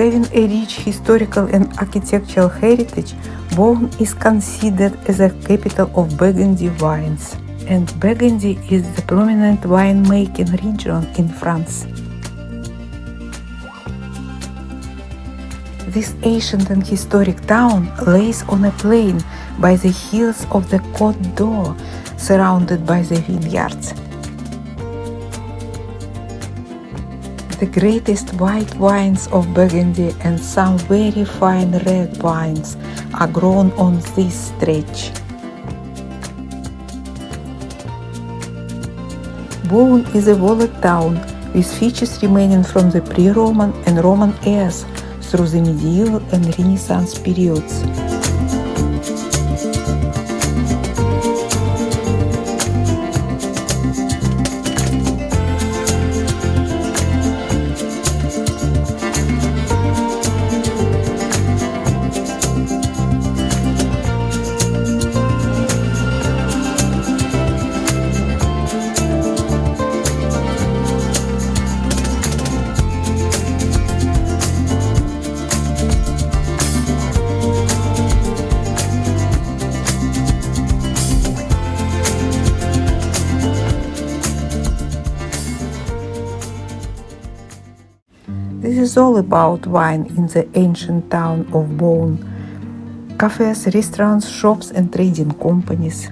Having a rich historical and architectural heritage, Beaune is considered as a capital of Burgundy wines, and Burgundy is the prominent winemaking region in France. This ancient and historic town lays on a plain by the hills of the Côte d'Or, surrounded by the vineyards. The greatest white wines of Burgundy and some very fine red wines are grown on this stretch. Beaune is a walled town with features remaining from the pre-Roman and Roman eras through the medieval and Renaissance periods. This is all about wine in the ancient town of Beaune. Cafes, restaurants, shops and trading companies.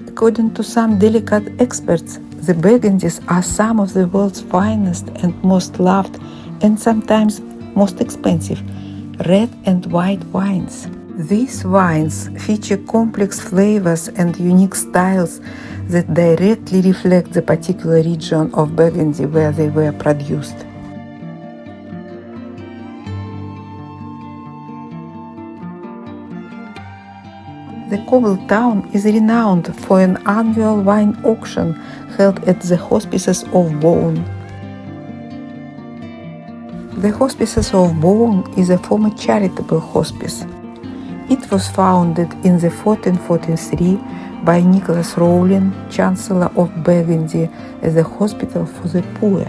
According to some delicate experts, the Burgundies are some of the world's finest and most loved and sometimes most expensive red and white wines. These wines feature complex flavors and unique styles that directly reflect the particular region of Burgundy where they were produced. The cobbled town is renowned for an annual wine auction held at the Hospices of Beaune. The Hospices of Beaune is a former charitable hospice. It was founded in the 1443 by Nicholas Rowland, Chancellor of Burgundy, as a hospital for the poor.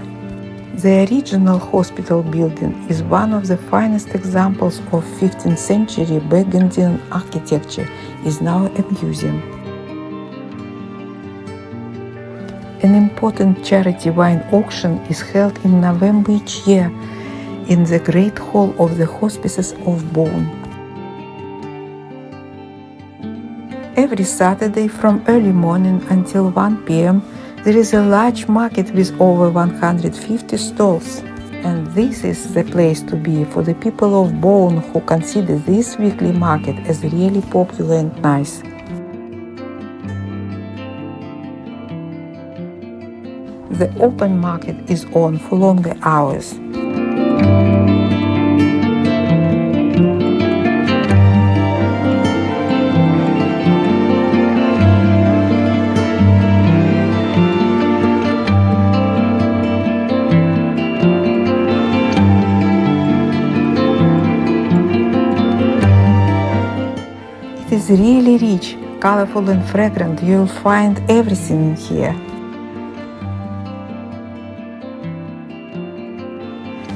The original hospital building is one of the finest examples of 15th century Burgundian architecture, is now a museum. An important charity wine auction is held in November each year in the Great Hall of the Hospices of Beaune. Every Saturday from early morning until 1 p.m. there is a large market with over 150 stalls. And this is the place to be for the people of Beaune who consider this weekly market as really popular and nice. The open market is on for longer hours. It is really rich, colorful and fragrant. You'll find everything in here.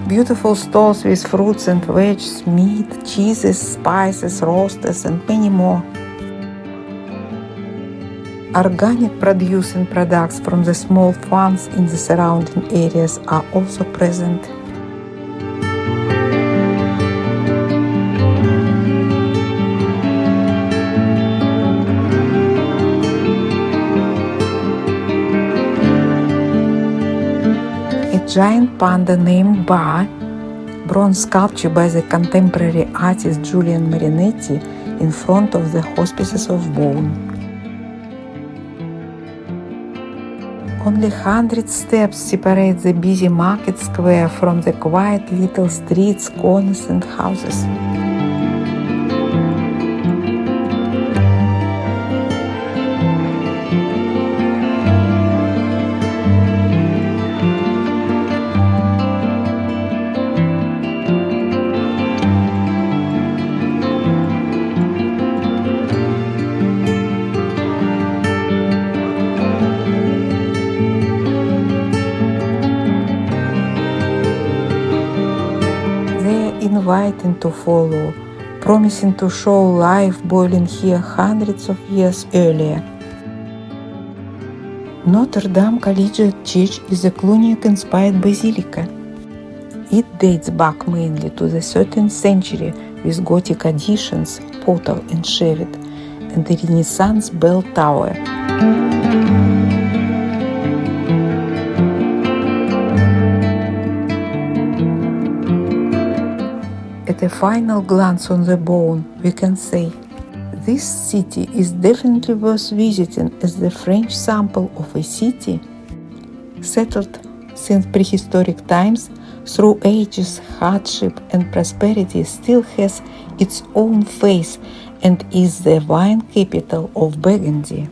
Beautiful stalls with fruits and veggies, meat, cheeses, spices, roasters and many more. Organic produce and products from the small farms in the surrounding areas are also present. A giant panda named Ba, bronze sculpture by the contemporary artist Julian Marinetti in front of the Hospices of Beaune. Only 100 steps separate the busy market square from the quiet little streets, corners and houses. waiting to follow, promising to show life boiling here hundreds of years earlier. Notre Dame Collegiate Church is a Cluniac-inspired basilica. It dates back mainly to the 13th century with Gothic additions, portal and chevet, and the Renaissance bell tower. At a final glance on the Beaune, we can say, this city is definitely worth visiting as the French sample of a city settled since prehistoric times, through ages, hardship and prosperity, still has its own face and is the wine capital of Burgundy.